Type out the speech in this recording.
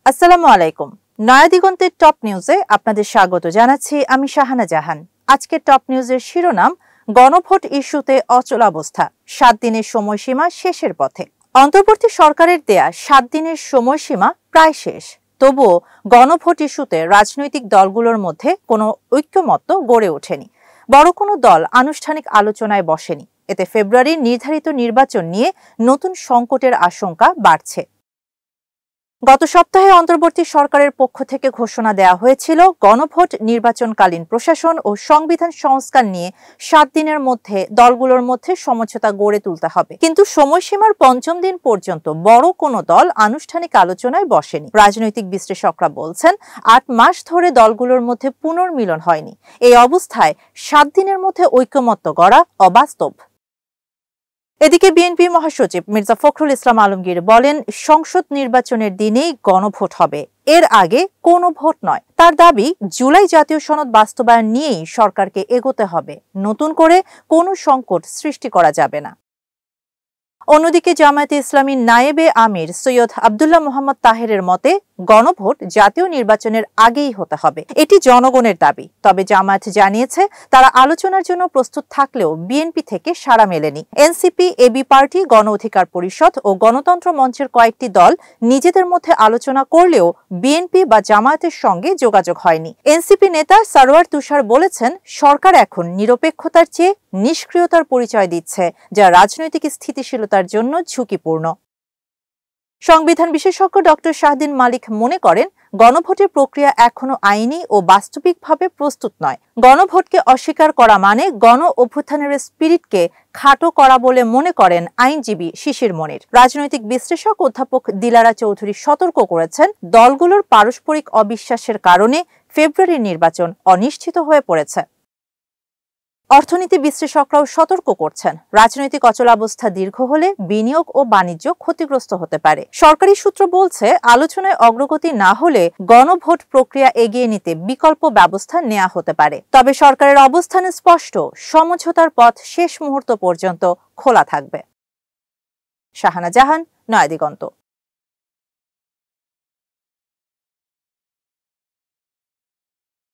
আসসালামু আলাইকুম। নয়া দিগন্তের টপ নিউজে আপনাদের স্বাগত জানাচ্ছি আমি শাহানা জাহান। আজকের টপ নিউজের শিরোনাম, গণভোট ইস্যুতে অচলাবস্থা, 7 দিনের সময়সীমা শেষের পথে। অন্তর্বর্তী সরকারের দেয়া 7 দিনের সময়সীমা প্রায় শেষ। তবুও গণভোট ইস্যুতে রাজনৈতিক দলগুলোর মধ্যে কোনো ঐক্যমত্য গড়ে ওঠেনি। বড় কোনো দল আনুষ্ঠানিক আলোচনায় বসেনি। এতে ফেব্রুয়ারির নির্ধারিত নির্বাচন নিয়ে নতুন সংকটের আশঙ্কা বাড়ছে। গত সপ্তাহে অন্তর্বর্তী সরকারের পক্ষ থেকে ঘোষণা দেওয়া হয়েছিল, গণভোট নির্বাচনকালীন প্রশাসন ও সংবিধান সংস্কার নিয়ে 7 দিনের মধ্যে দলগুলোর মধ্যে সমঝোতা গড়ে তুলতে হবে। কিন্তু সময়সীমার 5ম দিন পর্যন্ত বড় কোনো দল আনুষ্ঠানিক আলোচনায় বসেনি। রাজনৈতিক বিশ্লেষকরা বলছেন, 8 মাস ধরে দলগুলোর মধ্যে পুনর্মিলন হয়নি। এই অবস্থায় 7 দিনের মধ্যে ঐকমত্য গড়া অবাস্তব। এদিকে বিএনপি মহাসচিব মির্জা ফখরুল ইসলাম আলমগীর বলেন, সংসদ নির্বাচনের দিনেই গণভোট হবে, এর আগে কোনো ভোট নয়। তার দাবি, জুলাই জাতীয় সনদ বাস্তবায়ন নিয়েই সরকারকে এগোতে হবে, নতুন করে কোনো সংকট সৃষ্টি করা যাবে না। অন্যদিকে জামায়াতে ইসলামীর নায়েবে আমির সৈয়দ আব্দুল্লাহ মোহাম্মদ তাহেরের মতে, গণভোট জাতীয় নির্বাচনের আগেই হতে হবে, এটি জনগণের দাবি। তবে জামায়াত জানিয়েছে, তারা আলোচনার জন্য প্রস্তুত থাকলেও বিএনপি থেকে সাড়া মেলেনি। এনসিপি, এবি পার্টি, গণ অধিকার পরিষদ ও গণতন্ত্র মঞ্চের কয়েকটি দল নিজেদের মধ্যে আলোচনা করলেও বিএনপি বা জামায়াতের সঙ্গে যোগাযোগ হয়নি। এনসিপি নেতা সারওয়ার তুষার বলেছেন, সরকার এখন নিরপেক্ষতার চেয়ে নিষ্ক্রিয়তার পরিচয় দিচ্ছে, যা রাজনৈতিক স্থিতিশীলতার জন্য ঝুঁকিপূর্ণ। সংবিধান বিশেষজ্ঞ ডক্টর শাহদিন মালিক মনে করেন, গণভোটের প্রক্রিয়া এখনো আইনি ও বাস্তবিকভাবে প্রস্তুত নয়। গণভোটকে অস্বীকার করা মানে গণ অভ্যুত্থানের স্পিরিটকে খাটো করা বলে মনে করেন আইনজীবী শিশির মনির। রাজনৈতিক বিশ্লেষক অধ্যাপক দিলারা চৌধুরী সতর্ক করেছেন, দলগুলোর পারস্পরিক অবিশ্বাসের কারণে ফেব্রুয়ারির নির্বাচন অনিশ্চিত হয়ে পড়েছে। অর্থনীতি বিশ্লেষকরাও সতর্ক করছেন, রাজনৈতিক অচলাবস্থা দীর্ঘ হলে বিনিয়োগ ও বাণিজ্য ক্ষতিগ্রস্ত হতে পারে। সরকারি সূত্র বলছে, আলোচনায় অগ্রগতি না হলে গণভোট প্রক্রিয়া এগিয়ে নিতে বিকল্প ব্যবস্থা নেওয়া হতে পারে। তবে সরকারের অবস্থান স্পষ্ট, সমঝোতার পথ শেষ মুহূর্ত পর্যন্ত খোলা থাকবে। শাহানা জাহান, নয়া দিগন্ত।